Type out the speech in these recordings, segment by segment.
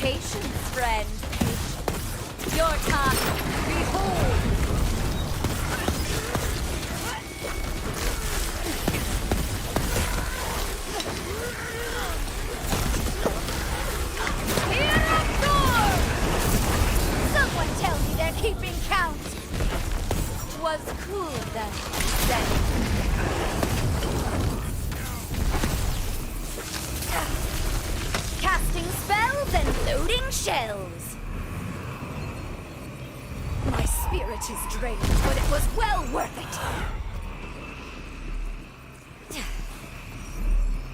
Patience, friend. Patience. Your time. Behold. Here at door! Someone tell me they're keeping count. Was cool then, said. Casting spells and loading shells. My spirit is drained, but it was well worth it.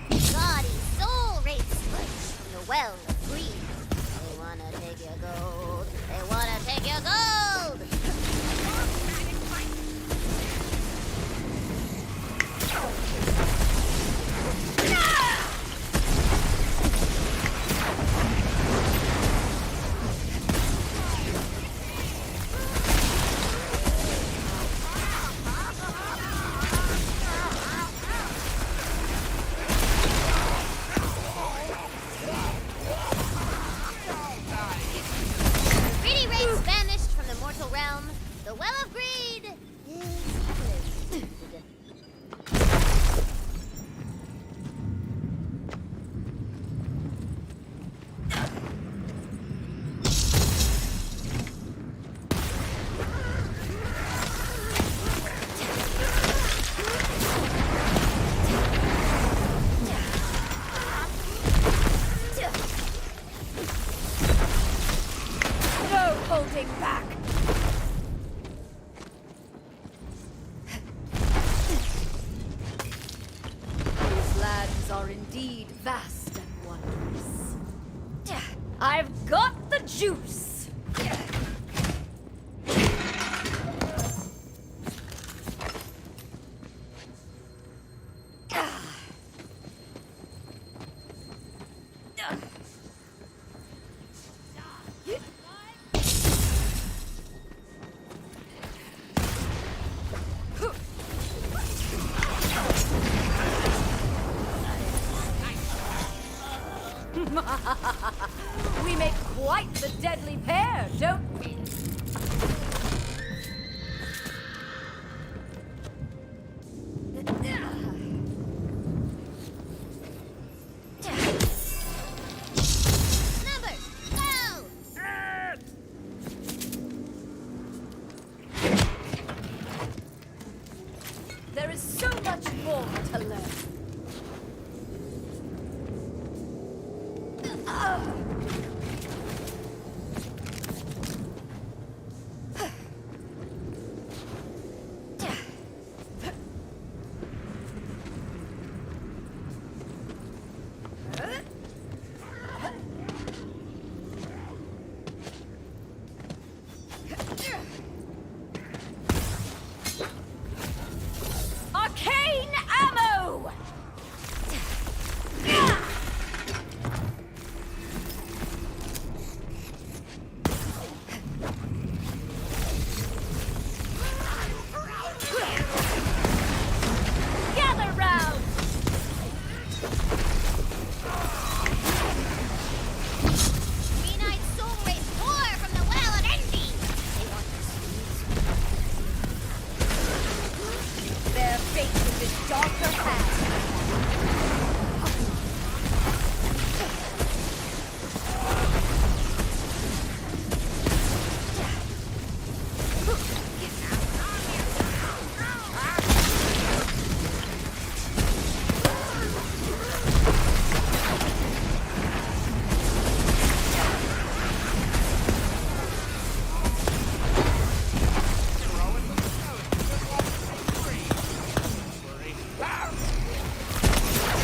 Gaudy soul rape splurge from the well of greed. They wanna take your gold. They wanna take your gold. Greedy race vanished from the mortal realm. The well of greed is blizzed. No holding back. These lands are indeed vast and wondrous. I've got the juice. We make quite the deadly pair, don't we? Numbers, go! There is so much more to learn. Arcane ammo! Gather round! Green-eyed soul race pour from the well of envy. They want to Their fate is in darker hands.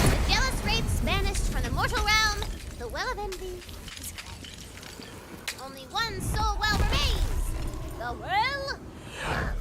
The jealous wraiths vanished from the mortal realm. The well of envy is cleansed. Only one soul well remains. The well of wrath.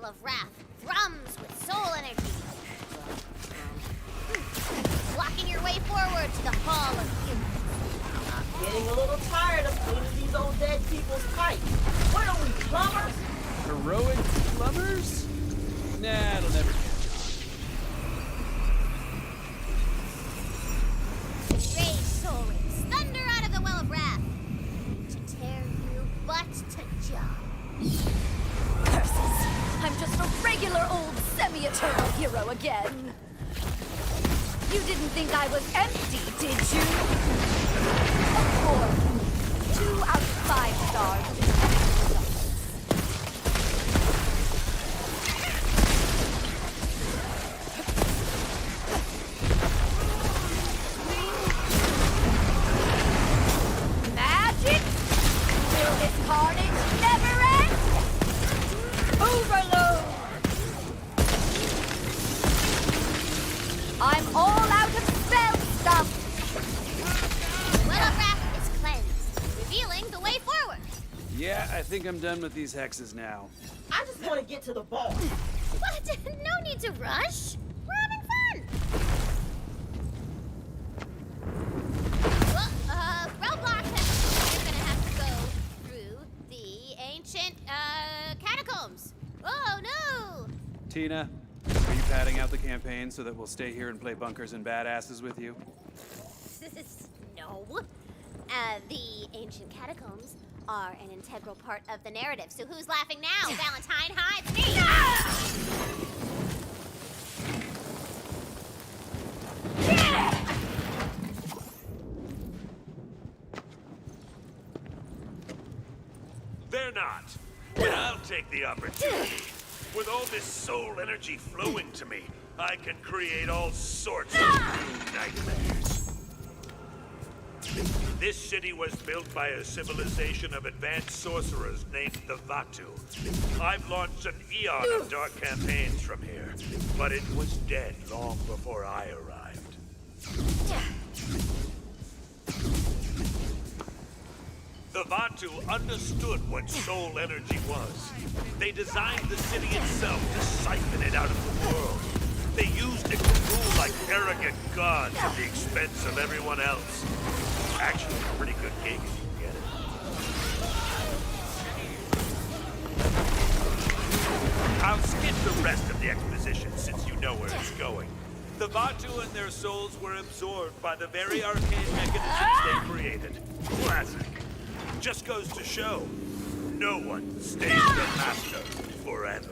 Of wrath thrums with soul energy. Blocking your way forward to the Hall of Humans. I'm getting a little tired of cleaning these old dead people's pipes. What are we, plumbers? Heroic plumbers? Nah, it'll never catch on. Rage soul rays thunder out of the Well of Wrath to tear you butt to job. Curses! I'm just a regular old semi-eternal hero again. You didn't think I was empty, did you? Of course. 2 out of 5 stars with excellent results. Magic? Will this carnage never end? Overload! I'm all out of spell stuff! Well of Wrath is cleansed, revealing the way forward. Yeah, I think I'm done with these hexes now. I just want to get to the ball. What? No need to rush. We're having fun. Well, roadblock has... You're gonna have to go through the ancient, catacombs. Oh, no! Tina, are you padding out the campaign so that we'll stay here and play bunkers and badasses with you? No. The ancient catacombs are an integral part of the narrative. So who's laughing now? Valentine, hi, it's me! They're not. But I'll take the opportunity. With all this soul energy flowing to me, I can create all sorts of new nightmares. This city was built by a civilization of advanced sorcerers named the Vatu. I've launched an eon of dark campaigns from here, but it was dead long before I arrived. The Vatu understood what soul energy was. They designed the city itself to siphon it out of the world. They used it to rule like arrogant gods at the expense of everyone else. Actually, a pretty good gig if you get it. I'll skip the rest of the exposition since you know where it's going. The Vatu and their souls were absorbed by the very arcane mechanisms they created. Classic. Just goes to show, no one stays the master forever.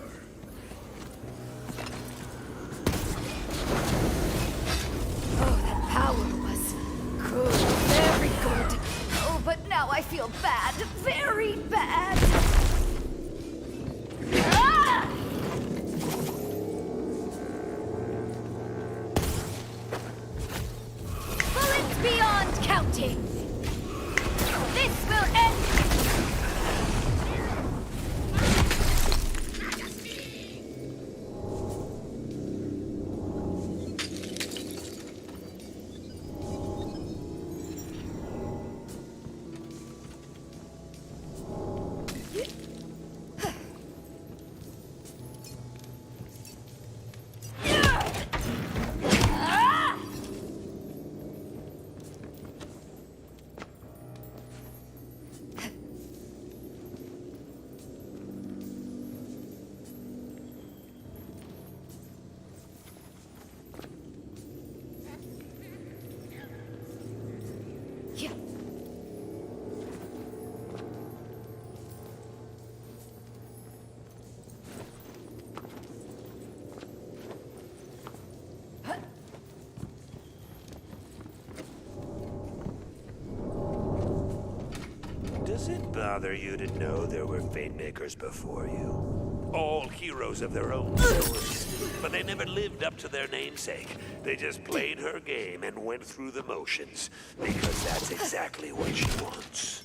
bother you to know there were fate makers before you. All heroes of their own stories. But they never lived up to their namesake. They just played her game and went through the motions. Because that's exactly what she wants.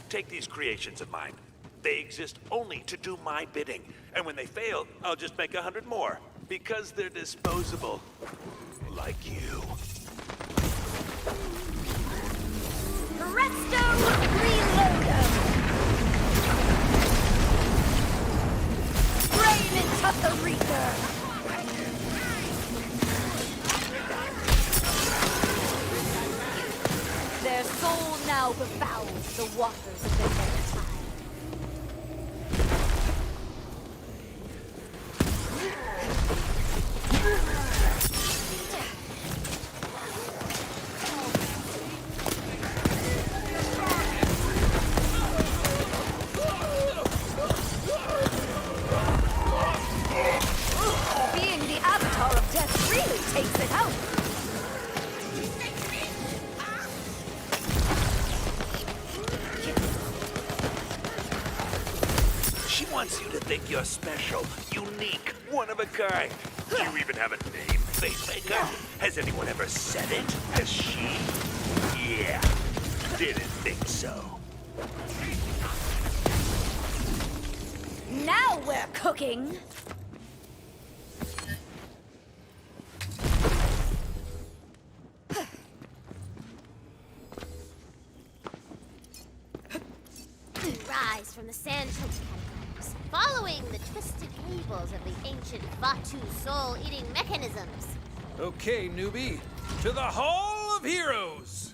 Take these creations of mine. They exist only to do my bidding. And when they fail, I'll just make 100 more. Because they're disposable. Like you. Presto Reloader! Rain into the Reaper! Their soul now befoul the waters of the night. Being the avatar of death really takes it out. She wants you to think you're special, unique, one of a kind. Do you even have a name, Fate Maker? Has anyone ever said it? Has she? Yeah. Didn't think so. Now we're cooking. Rise from the sand-choked catacombs, following the twisted cables of the ancient Vatu soul-eating mechanisms. Okay, newbie. To the Hall of Heroes!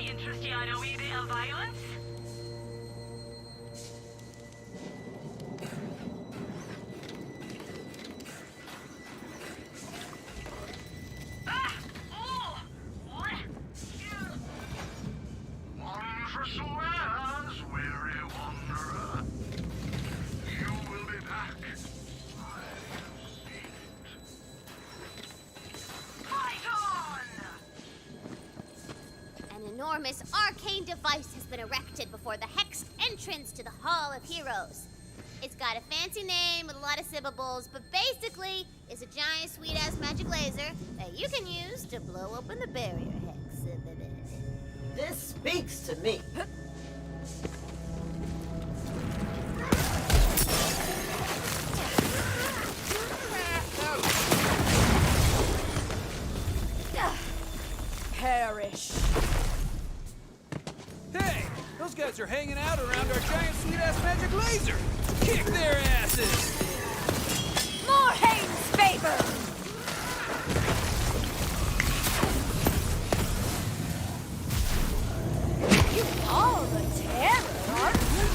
Interest you in a wee bit of violence? One for Swears, weary wanderer. You will be back. I have seen it. Fight on! An enormous arcane device has been erected before the hexed entrance to the Hall of Heroes. It's got a fancy name with a lot of syllables, but basically, it's a giant sweet-ass magic laser that you can use to blow open the barrier hex. This speaks to me. Perish. Hey! Those guys are hanging out around our giant sweet-ass magic laser! Kick their asses! More Haynes' favor! You are the terror, aren't you?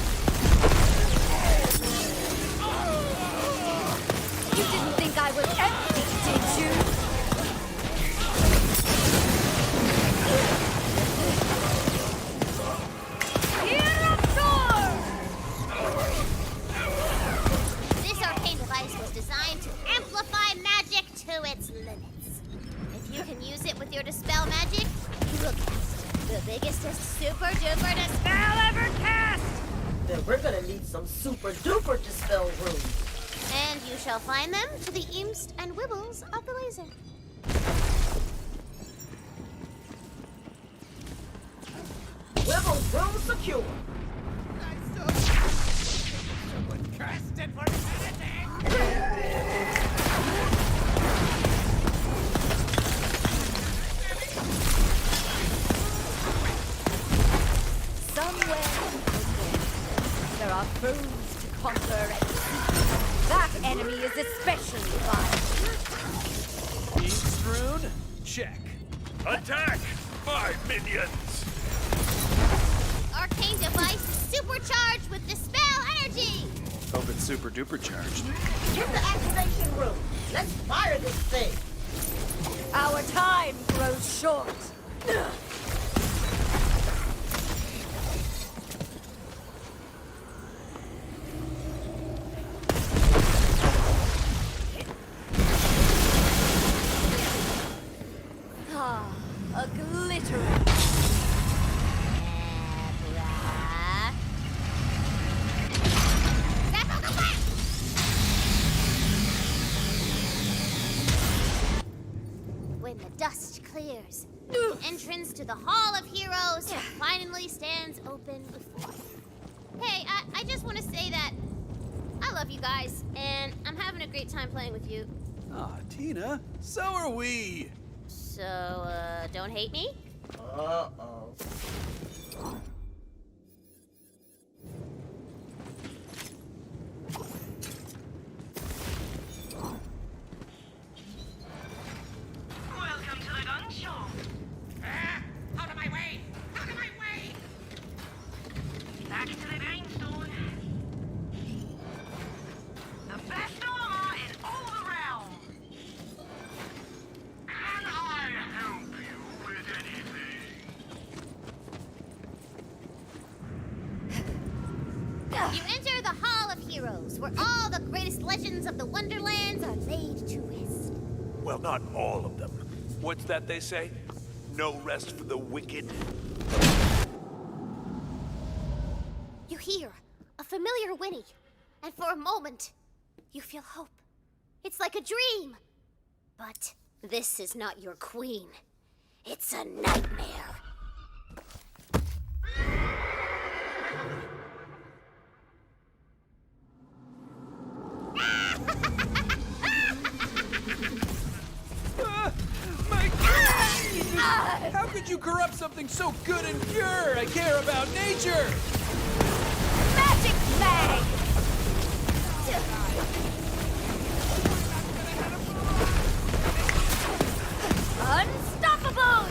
You didn't think I was empty, did you? This arcane device was designed to amplify magic to its limits. If you can use it with your dispel magic, you will cast the biggest super duper dispel ever cast! Then we're gonna need some super duper dispel rooms. And you shall find them to the east and wibbles of the laser. Room secure. Somewhere there are foes to conquer and seek. That enemy is especially vile. Ink strewn? Check. Attack, my minions! Arcane device is supercharged with dispel energy! Hope it's super duper charged. Get the activation room. Let's fire this thing. Our time grows short. A glittering. Tackle the back! When the dust clears, the entrance to the Hall of Heroes finally stands open before you. Hey, I just want to say that I love you guys, and I'm having a great time playing with you. Aw, Tina, so are we. So, don't hate me? Uh-oh. Welcome to the gun show. Out of my way! Out of my way! Back to the grindstone. The best armor in all the realm. Can I help you with anything? You enter the Hall of Heroes, where all the greatest legends of the Wonderlands are laid to rest. Well, not all of them. What's that they say? No rest for the wicked. You hear a familiar whinny, and for a moment, you feel hope. It's like a dream. But this is not your queen. It's a nightmare. My God! How could you corrupt something so good and pure? I care about nature! Magic mag! Unstoppable!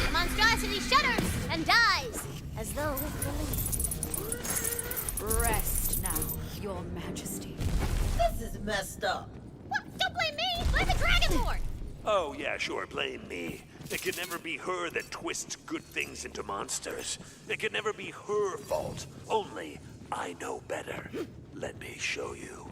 The monstrosity shudders and dies, as though with relief. Rest now, your majesty. This is messed up. What? Don't blame me! Blame the Dragonborn! Oh, yeah, sure, blame me. It can never be her that twists good things into monsters. It can never be her fault. Only I know better. Let me show you.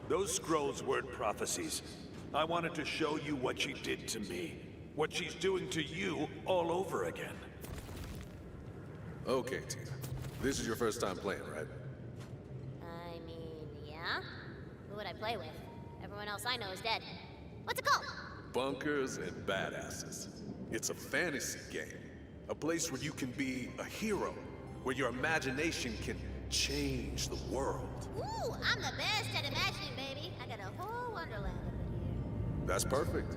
Those scrolls weren't prophecies. I wanted to show you what she did to me. What she's doing to you all over again. Okay, Tina. This is your first time playing, right? I mean, yeah? play with. Everyone else I know is dead. What's it called? Bunkers and Badasses. It's a fantasy game. A place where you can be a hero, where your imagination can change the world. Ooh, I'm the best at imagining, baby. I got a whole Wonderland over here. That's perfect.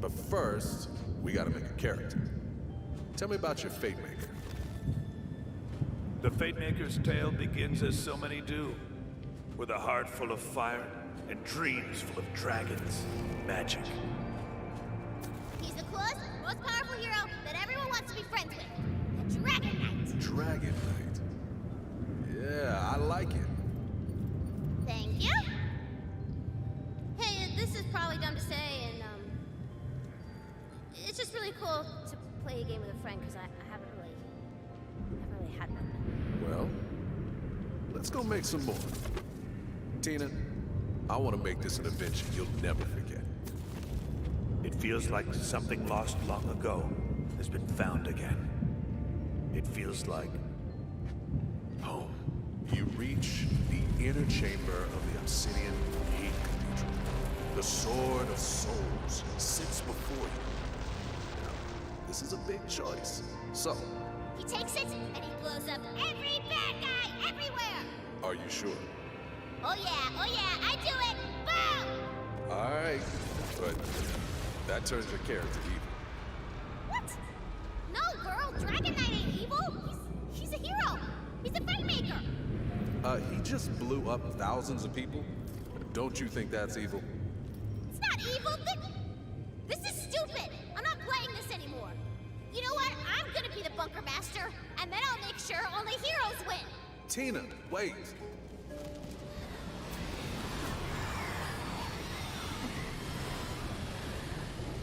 But first, we gotta make a character. Tell me about your Fate Maker. The Fate Maker's tale begins as so many do, with a heart full of fire and dreams full of dragons, magic. He's the coolest, most powerful hero that everyone wants to be friends with. The Dragon Knight. Dragon Knight. Yeah, I like it. Thank you. Hey, this is probably dumb to say, and it's just really cool to play a game with a friend because I haven't really had one. Well, let's go make some more. Tina, I want to make this an adventure you'll never forget. It feels like something lost long ago has been found again. It feels like home. You reach the inner chamber of the Obsidian Hate Cathedral. The Sword of Souls sits before you. Now, this is a big choice. So, He takes it and he blows up every bad guy everywhere. are you sure? Oh yeah, I do it. Boom! All right, but that turns your character evil. What? No, girl, Dragon Knight ain't evil. He's a hero. He's a Fate Maker. He just blew up thousands of people. Don't you think that's evil? It's not evil. This is stupid. I'm not playing this anymore. You know what? I'm gonna be the bunker master, and then I'll make sure only heroes win. Tina, wait.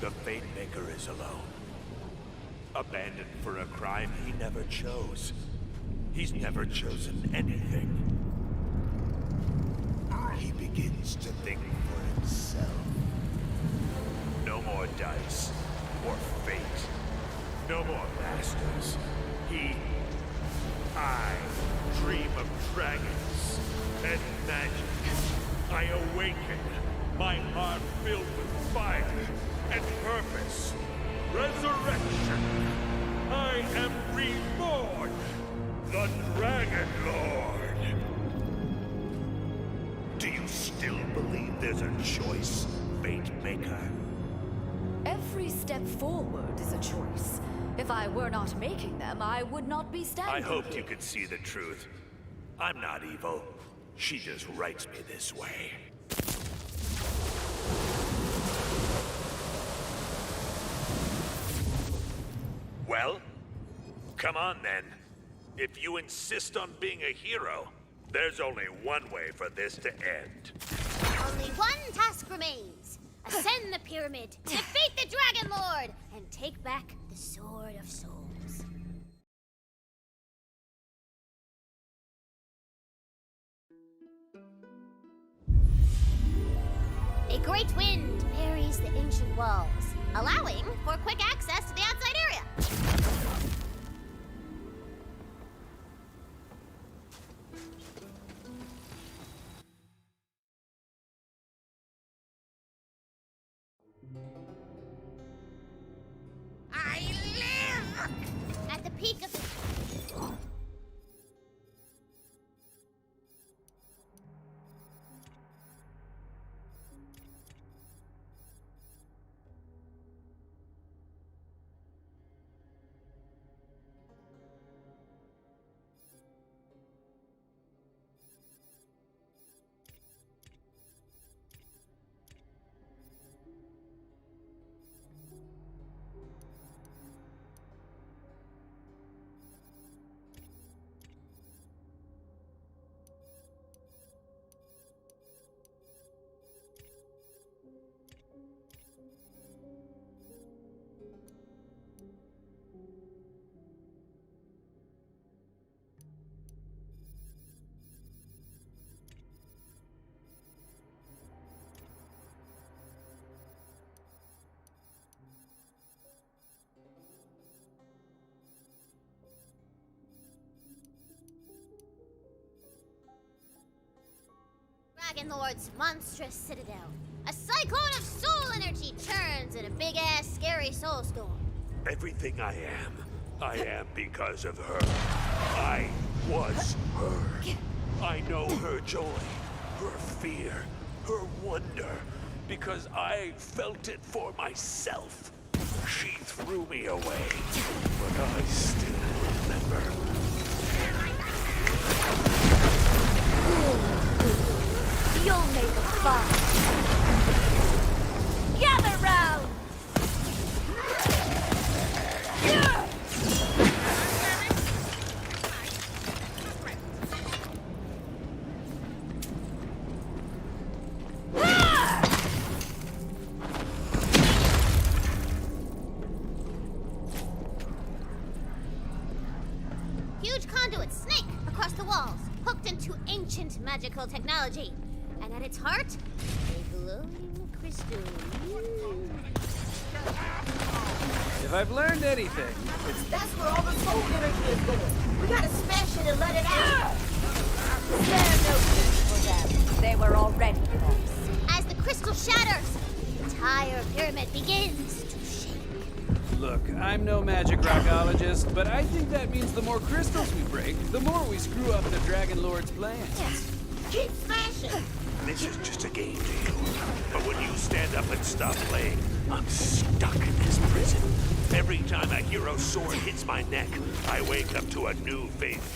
The Fate Maker is alone. Abandoned for a crime he never chose. He's never chosen anything. He begins to think for himself. No more dice or fate. No more masters. I dream of dragons and magic. I awaken, my heart filled with fire and purpose. Resurrection. I am reborn, the Dragon Lord. Do you still believe there's a choice, Fate Maker? Every step forward is a choice. If I were not making them, I would not be standing I hoped here. you could see the truth. I'm not evil. She just writes me this way. Well, come on then. If you insist on being a hero, there's only one way for this to end. Only one task remains. Ascend the pyramid, defeat the Dragon Lord, and take back the Sword of Souls. A great wind buries the ancient walls, allowing for quick access to the outside area. I live! At the peak of the... Dragon Lord's monstrous citadel. A cyclone of soul energy churns in a big-ass scary soul storm. Everything I am because of her. I was her. I know her joy, her fear, her wonder, because I felt it for myself. She threw me away, but I still remember. You'll make a fun. Gather round! Huge conduit snake across the walls, hooked into ancient magical technology. And at its heart, a glowing crystal. If I've learned anything, it's That's where all the soul energy is going. We gotta smash it and let it out. There's no place for them. They were already lost. As the crystal shatters, the entire pyramid begins to shake. Look, I'm no magic rockologist, but I think that means the more crystals we break, the more we screw up the Dragon Lord's plans. Keep smashing. This is just a game to you. But when you stand up and stop playing, I'm stuck in this prison. Every time a hero's sword hits my neck, I wake up to a new faith.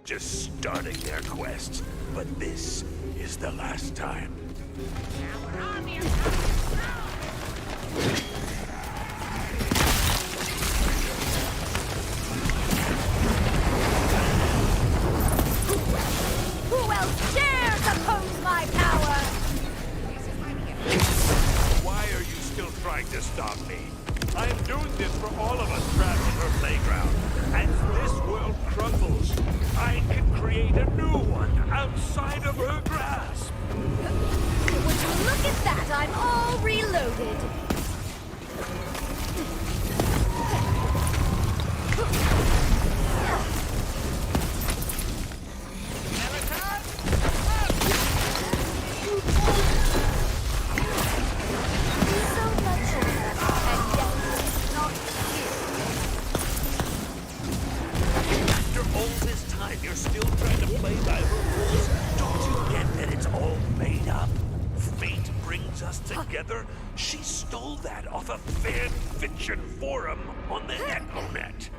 Just starting their quest, but this is the last time. Who else dares oppose my power? Why are you still trying to stop me? I am doing this for all of us trapped in her playground. As this world crumbles, I can create a new one outside of her grasp. Would you look at that? I'm all reloaded. So much of that, and yet it's not you. After all this time, you're still trying to play by her rules. Don't you get that it's all made up? Fate brings us together. She stole that off a fan fiction forum on the Echonet.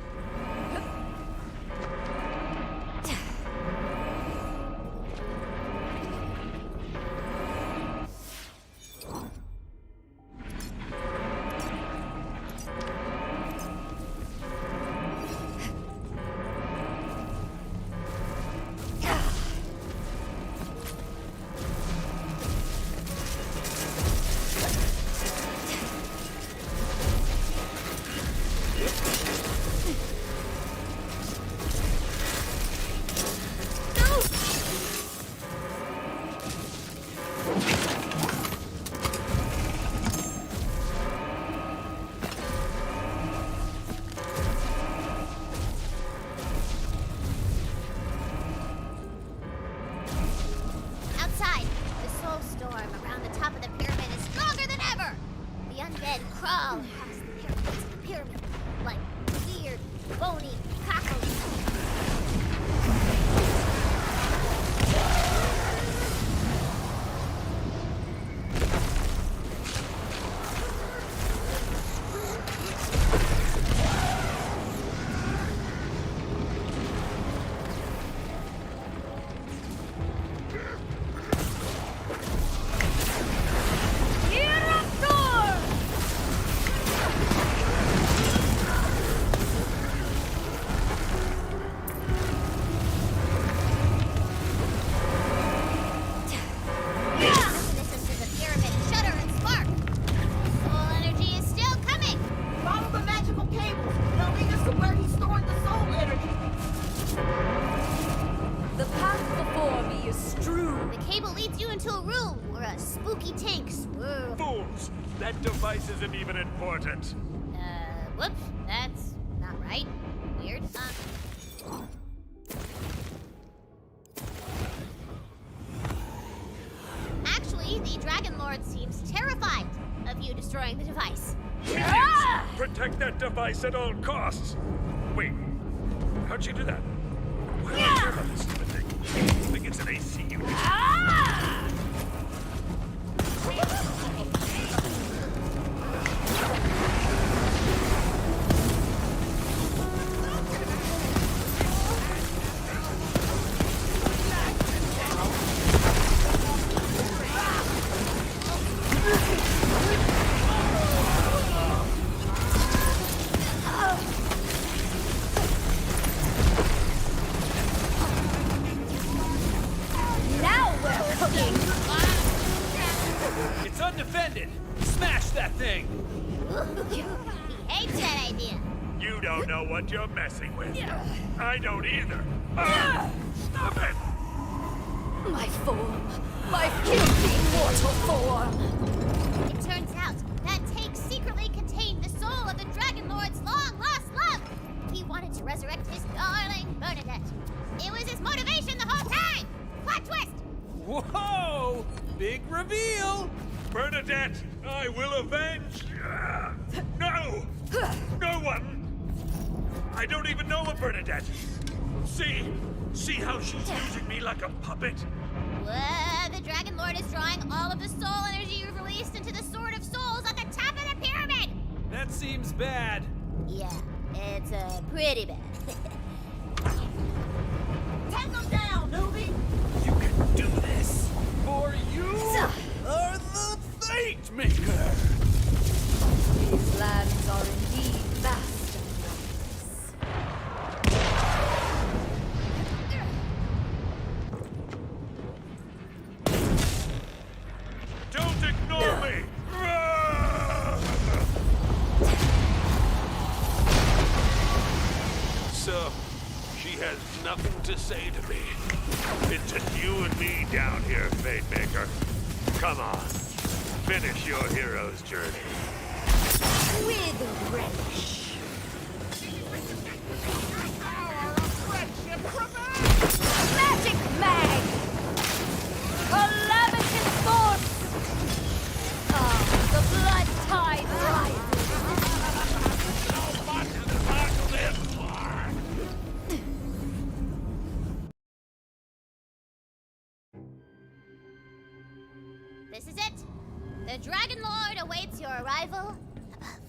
bulky tank swirl. Fools! That device isn't even important. Whoops, that's not right. Weird. Actually, the Dragon Lord seems terrified of you destroying the device. Protect that device at all costs! Wait, how'd you do that? Why do I care about this stupid thing? I think it's an AC unit. Now we're cooking. It's undefended. Smash that thing. He hates that idea. You don't know what you're messing with. I don't either. Stop it! My form. My filthy mortal form. It turns out that tank secretly contained the soul of the Dragon Lord's long-lost love. He wanted to resurrect his darling Bernadette. It was his motivation the whole time. Plot twist! Whoa! Big reveal! Bernadette, I will avenge! No! No one! I don't even know a Bernadette! See how she's using me like a puppet? The Dragon Lord is drawing all of the soul energy you've released into the Sword of Souls at the top of the pyramid! That seems bad. Yeah, it's pretty bad. Take them down, newbie! You can do this! For you are the Fate Maker! These lands are indeed vast and Don't ignore me! So, she has nothing to say to me. It's just you and me down here, Fate Maker. Come on, finish your hero's journey. with relish. Magic Mag! Calamitous Force! Ah, the blood tide rises. This is it. The Dragon Lord awaits your arrival above.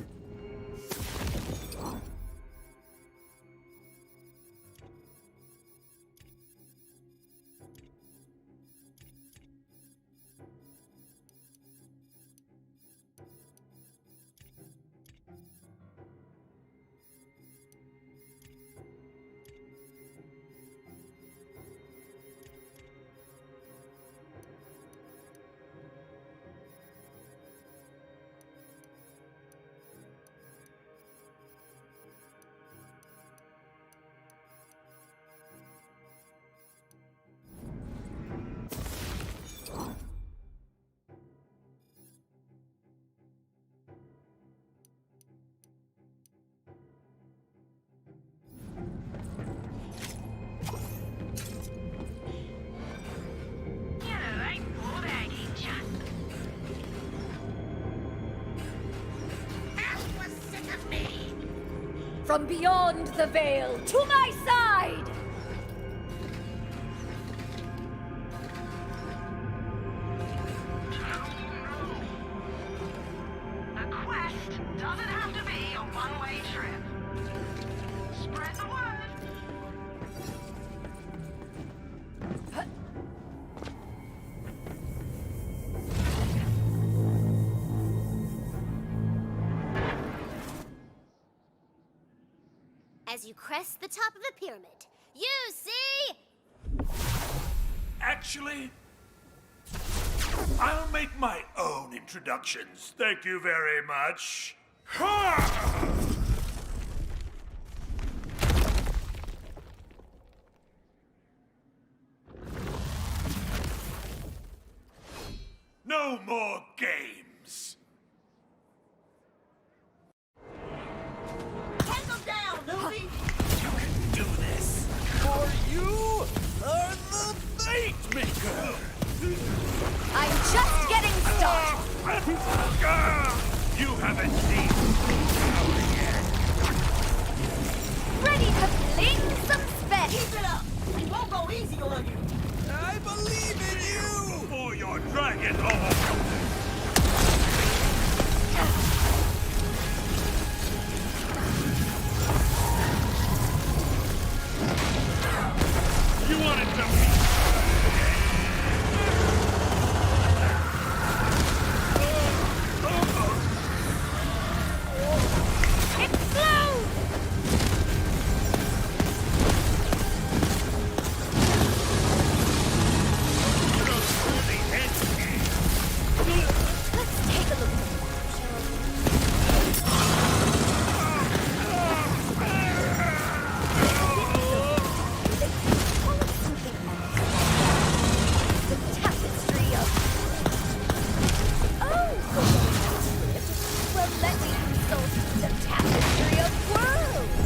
From beyond the veil, to my side! A quest doesn't have to be a one-way trip. Spread the word. As you crest the top of the pyramid, you see... Actually, I'll make my own introductions. Thank you very much. Ha! No No more games. Take them down, newbie! Do this, for you are the fate maker. I'm just getting started. You haven't seen power yet. Ready to fling some spell. Keep it up! We won't go easy on you! I believe in you. For your dragon lord. You wanted to be. Explode! Let's take a look at the shall we? Call it something else. The tapestry of... Oh! Well, let me consult the tapestry of worlds.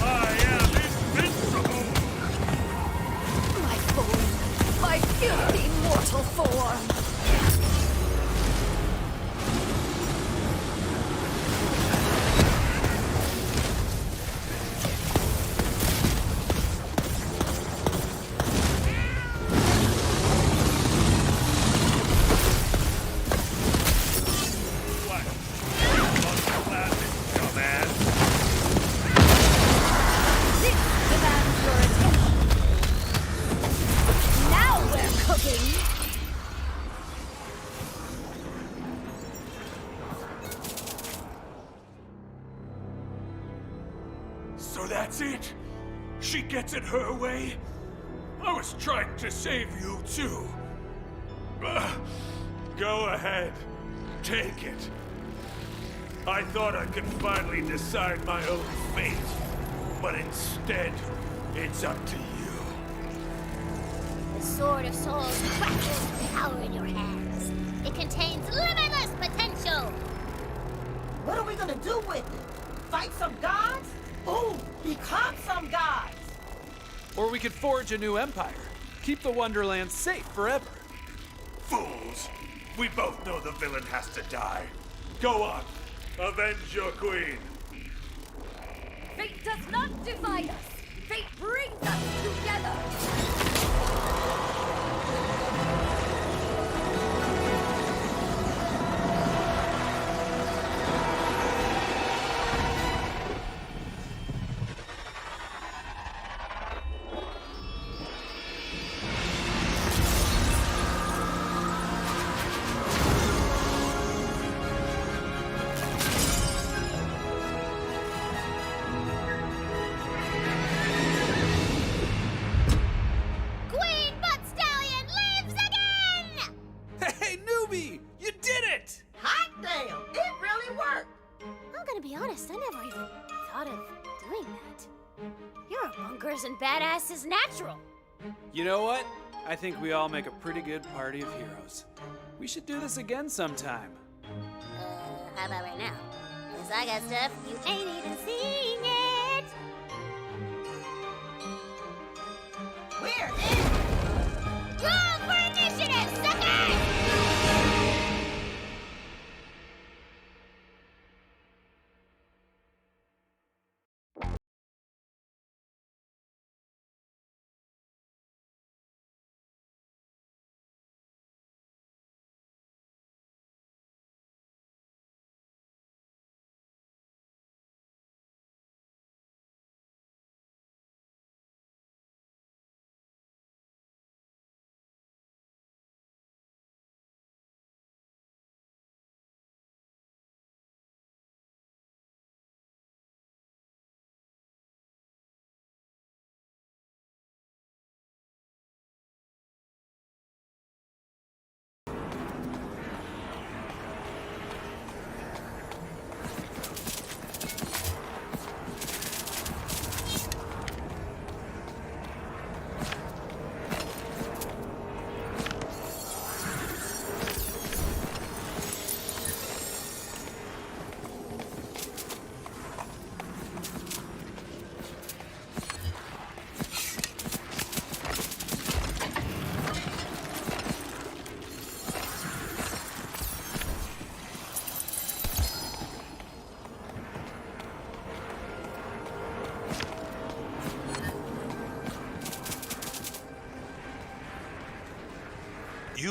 I am invincible. My form, my filthy mortal form. What? Wonderlands, dumbass. This demands your attention. Now we're cooking. So that's it? She gets it her way? I was trying to save you too. Go ahead. Take it. I thought I could finally decide my own fate. But instead, it's up to you. The Sword of Souls crackles with power in your hands. It contains limitless potential. What are we gonna do with it? Fight some gods? Ooh, become some gods! Or we could forge a new empire. Keep the Wonderlands safe forever. Fools! We both know the villain has to die. Go on. Avenge your queen. Fate does not divide us. Fate brings us together. Queen Butt Stallion lives again! Hey, newbie! You did it! Hot damn! It really worked! I'm gonna be honest, I never even thought of doing that. You're a bunkers and badasses natural. You know what? I think we all make a pretty good party of heroes. We should do this again sometime. How about right now? 'Cause I got stuff you ain't even seen yet. We're in! Roll for initiative, suckers!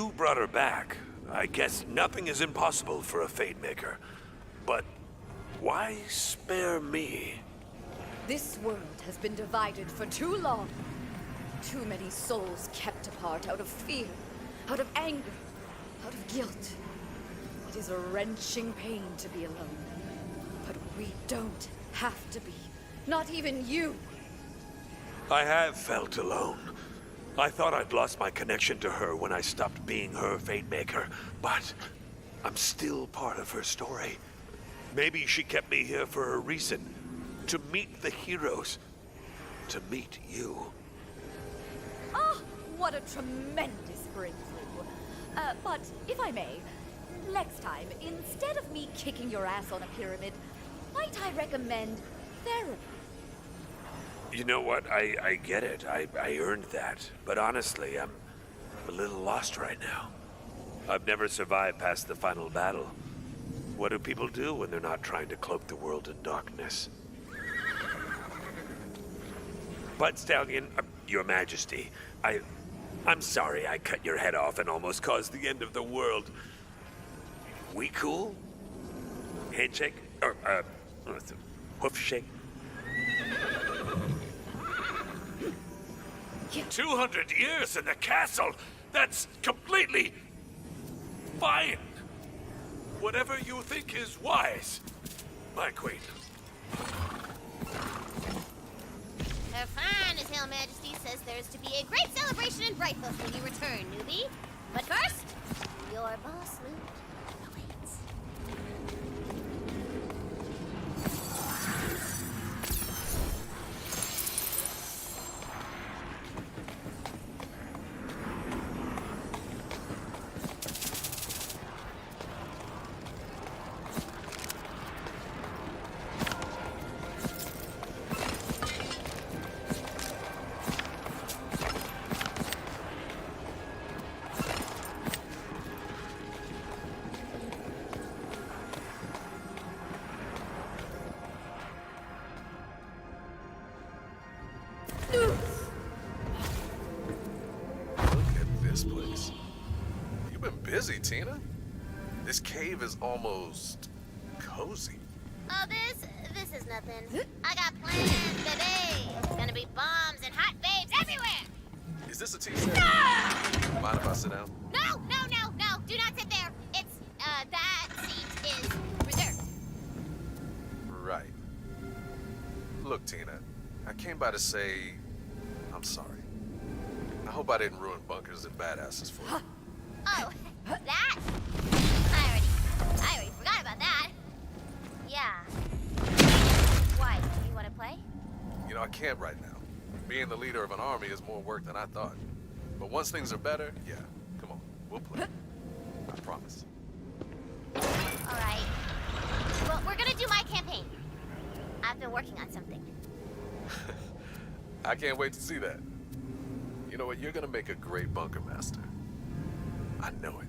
you brought her back, I guess nothing is impossible for a Fate Maker. But why spare me? This world has been divided for too long. Too many souls kept apart out of fear, out of anger, out of guilt. It is a wrenching pain to be alone. But we don't have to be. Not even you. I have felt alone. I thought I'd lost my connection to her when I stopped being her Fate Maker, but I'm still part of her story. Maybe she kept me here for a reason. To meet the heroes. To meet you. Oh, what a tremendous breakthrough. But if I may, next time, instead of me kicking your ass on a pyramid, might I recommend therapy? You know what? I get it. I earned that. But honestly, I'm a little lost right now. I've never survived past the final battle. What do people do when they're not trying to cloak the world in darkness? But Stallion, Your Majesty, I'm sorry I cut your head off and almost caused the end of the world. We cool? Handshake? Or, hoof shake? 200 years in the castle? That's completely fine. Whatever you think is wise, my queen. Her fine, His Hail Majesty says there's to be a great celebration in Brighthoof when you return, newbie. But first, your boss loot awaits. Busy, Tina. This cave is almost cozy. Oh, this is nothing. I got plans, baby. It's gonna be bombs and hot babes everywhere. Is this a tea set? Mind if I sit down? No. Do not sit there. It's, that seat is reserved. Right. Look, Tina, I came by to say I'm sorry. I hope I didn't ruin bunkers and badasses for you. Oh, that? I already forgot about that. Yeah. Why? Do you want to play? You know, I can't right now. Being the leader of an army is more work than I thought. But once things are better, yeah, come on, we'll play. I promise. All right. Well, we're gonna do my campaign. I've been working on something. I can't wait to see that. You know what? You're gonna make a great bunker master. I know it.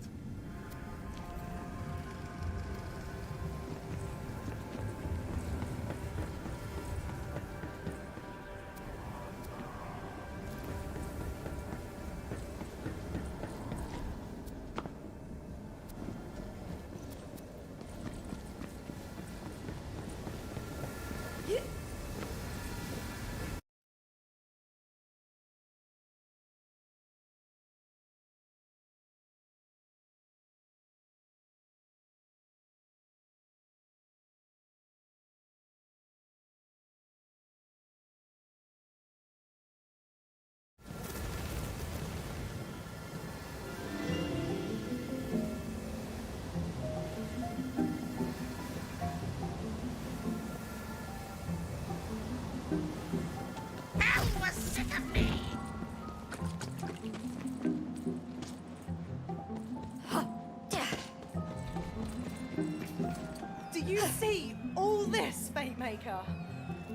Do you see all this, Fate Maker?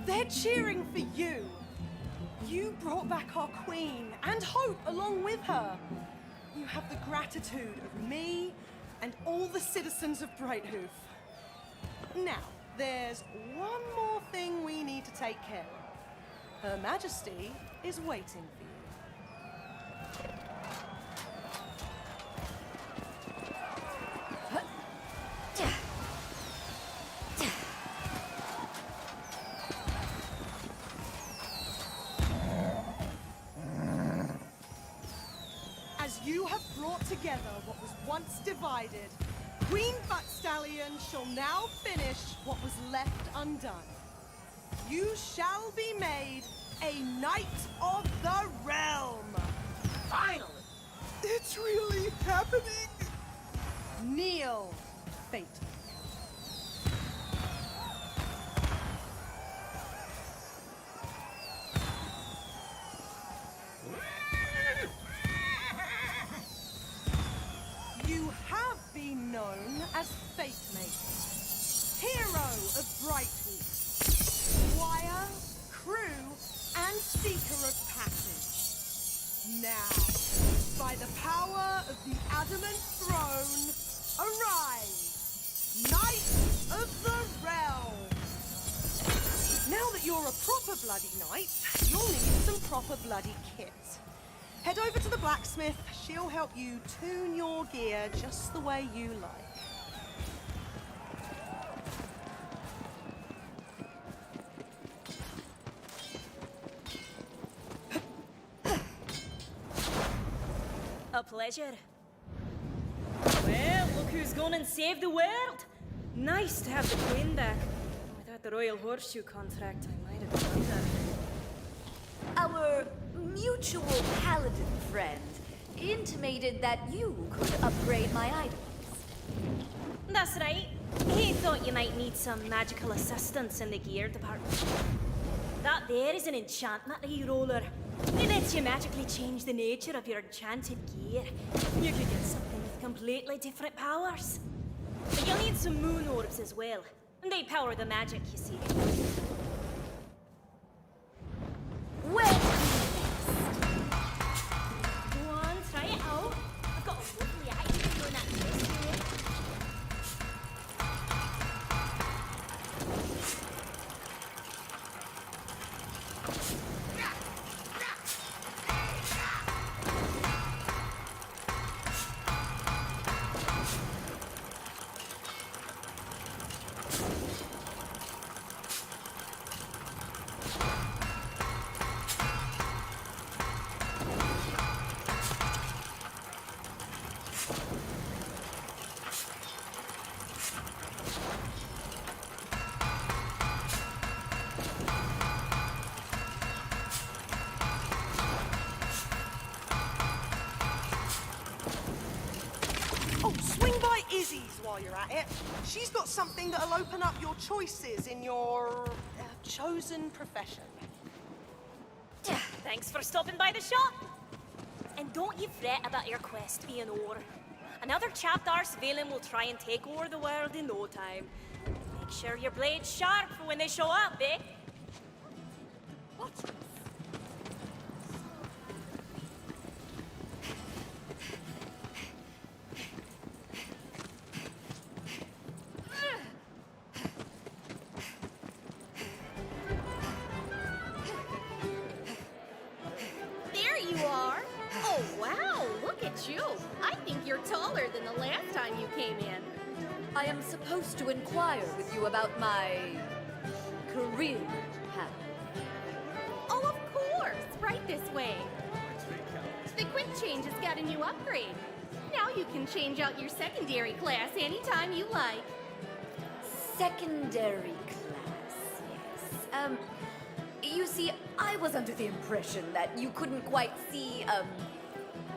They're cheering for you. You brought back our queen and hope along with her. You have the gratitude of me and all the citizens of Brighthoof. Now, there's one more thing we need to take care of. Her Majesty is waiting for you. brought together what was once divided. Queen Butt Stallion shall now finish what was left undone. You shall be made a Knight of the Realm. Finally! It's really happening! Kneel, Fate. You have been known as Fate Maker, hero of Brightwood, squire, crew, and seeker of passage. Now, by the power of the adamant throne, arise, Knight of the Realm. Now that you're a proper bloody knight, you'll need some proper bloody kit. Head over to the blacksmith. She'll help you tune your gear just the way you like. A pleasure. Well, look who's gone and saved the world. Nice to have the Queen back. Without the Royal Horseshoe contract, I might have wondered. Our mutual paladin friend intimated that you could upgrade my items. That's right. He thought you might need some magical assistance in the gear department. That there is an enchantment roller. It lets you magically change the nature of your enchanted gear. You could get something with completely different powers. But you'll need some moon orbs as well. And they power the magic, you see. Where to next? Go on, try it out. I've got a lovely item on that chest here. Oh, swing by Izzy's while you're at it. She's got something that'll open up your choices in your chosen profession. Thanks for stopping by the shop. And don't you fret about your quest being over. Another chapter's Valen will try and take over the world in no time. Make sure your blade's sharp for when they show up, eh? What? There you are. Oh, wow, look at you. I think you're taller than the last time you came in. I am supposed to inquire with you about my career path. Oh, of course. Right this way. The quick change has got a new upgrade. Now you can change out your secondary class anytime you like. Secondary class, yes. You see, I was under the impression that you couldn't quite see,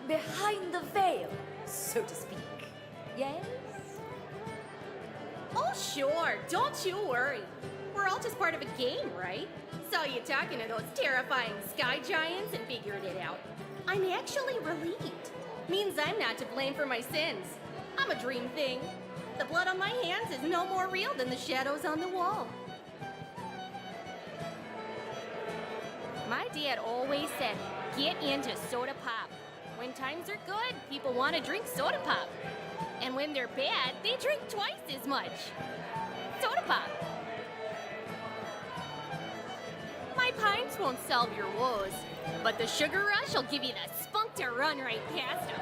behind the veil, so to speak. Yes? Oh, sure. Don't you worry. We're all just part of a game, right? Saw you talking to those terrifying sky giants and figured it out. I'm actually relieved. Means I'm not to blame for my sins. I'm a dream thing. The blood on my hands is no more real than the shadows on the wall. My dad always said, get into soda pop. When times are good, people want to drink soda pop. And when they're bad, they drink twice as much. Soda pop. My pints won't solve your woes, but the sugar rush will give you the spunk to run right past them.